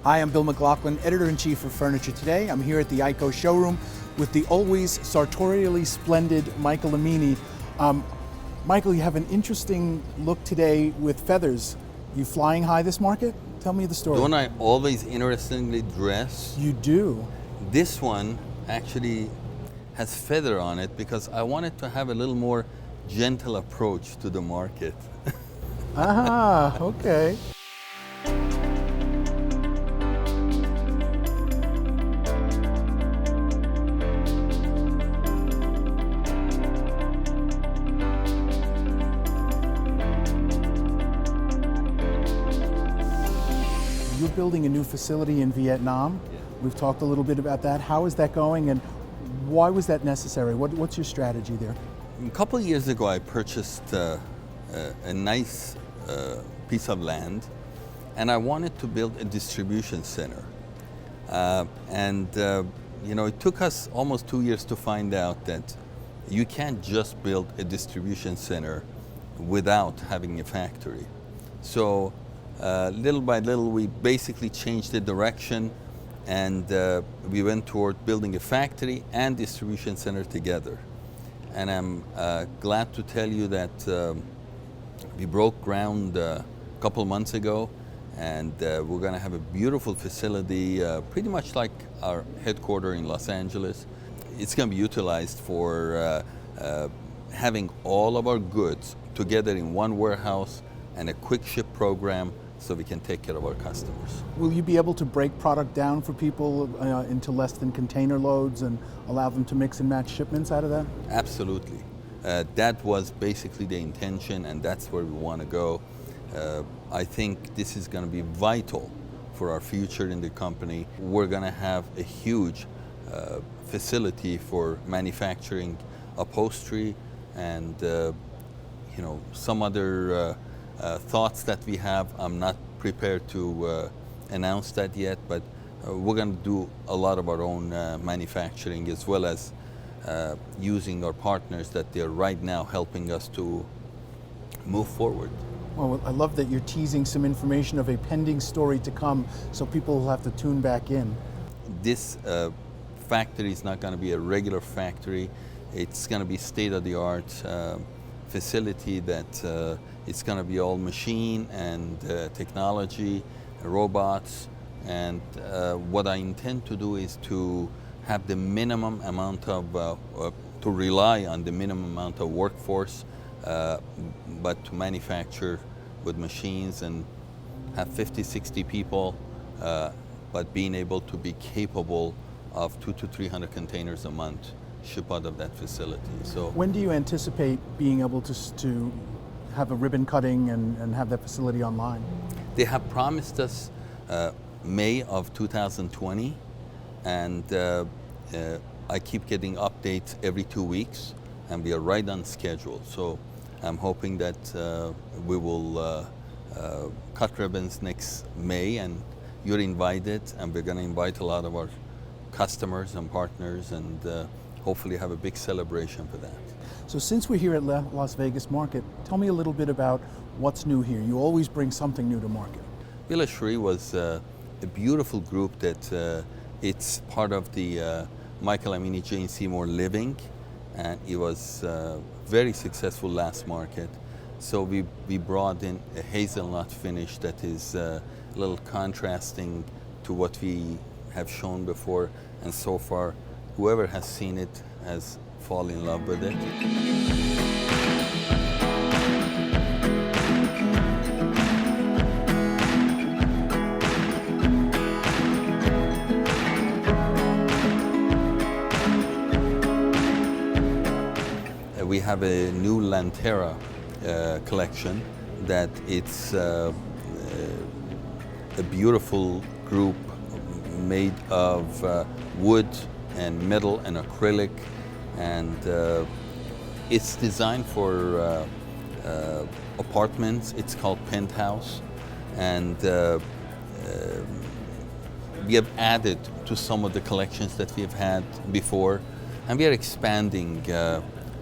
Hi, I'm Bill McLaughlin, Editor-in-Chief of Furniture Today. I'm here at the AICO showroom with the always sartorially splendid Michael Amini. Michael, you have an interesting look today with feathers. You flying high this market? Tell me the story. Don't I always interestingly dress? You do. This one actually has feather on it because I wanted to have a little more gentle approach to the market. Ah, okay. You're building a new facility in Vietnam. Yeah. We've talked a little bit about that. How is that going and why was that necessary? What's your strategy there? A couple of years ago, I purchased a nice piece of land, and I wanted to build a distribution center. It took us almost 2 years to find out that you can't just build a distribution center without having a factory. So little by little, we basically changed the direction, and we went toward building a factory and distribution center together. And I'm glad to tell you that we broke ground a couple months ago, and we're going to have a beautiful facility, pretty much like our headquarters in Los Angeles. It's going to be utilized for having all of our goods together in one warehouse and a quick ship program so we can take care of our customers. Will you be able to break product down for people into less than container loads and allow them to mix and match shipments out of that? Absolutely. That was basically the intention, and that's where we want to go. I think this is going to be vital for our future in the company. We're going to have a huge facility for manufacturing upholstery and some other thoughts that we have. I'm not prepared to announce that yet, but we're going to do a lot of our own manufacturing, as well as using our partners that they're right now helping us to move forward. Well, I love that you're teasing some information of a pending story to come, so people will have to tune back in. This factory is not going to be a regular factory. It's going to be state-of-the-art facility that it's going to be all machine and technology, robots, and what I intend to do is to have the minimum amount of, to rely on the minimum amount of workforce, but to manufacture with machines and have 50, 60 people, but being able to be capable of 200 to 300 containers a month ship out of that facility. So when do you anticipate being able to have a ribbon cutting and have that facility online? They have promised us May of 2020, and I keep getting updates every 2 weeks, and we are right on schedule. So I'm hoping that we will cut ribbons next May, and you're invited, and we're going to invite a lot of our customers and partners, and hopefully have a big celebration for that. So since we're here at Las Vegas Market, tell me a little bit about what's new here. You always bring something new to market. Villa Cherie was a beautiful group that it's part of the Michael Amini Jane Seymour Living, and it was very successful last market. So we brought in a hazelnut finish that is a little contrasting to what we have shown before, and so far whoever has seen it has fallen in love with it. We have a new Lantera collection that it's a beautiful group made of wood and metal and acrylic, and it's designed for apartments. It's called Penthouse, and we have added to some of the collections that we've had before, and we are expanding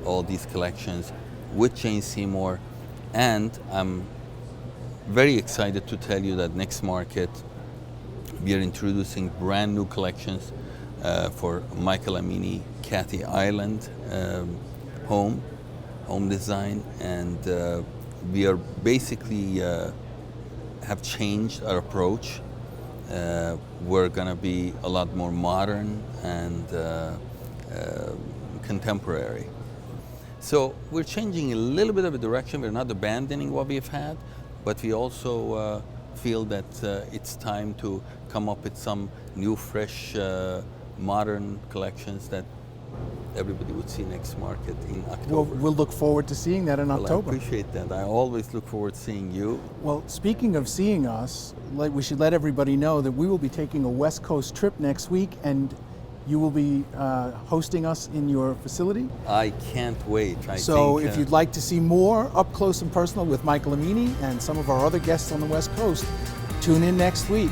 all these collections with Jane Seymour, and I'm very excited to tell you that next market We are introducing brand new collections for Michael Amini Cathy Island home design, and we are basically have changed our approach. We're going to be a lot more modern and contemporary. So we're changing a little bit of a direction. We're not abandoning what we've had, but we also feel that it's time to come up with some new, fresh, modern collections that everybody would see next market in October. We'll look forward to seeing that in October. I appreciate that. I always look forward to seeing you. Well, speaking of seeing us, we should let everybody know that we will be taking a West Coast trip next week, and you will be hosting us in your facility. I can't wait. So if you'd like to see more up close and personal with Michael Amini and some of our other guests on the West Coast, tune in next week.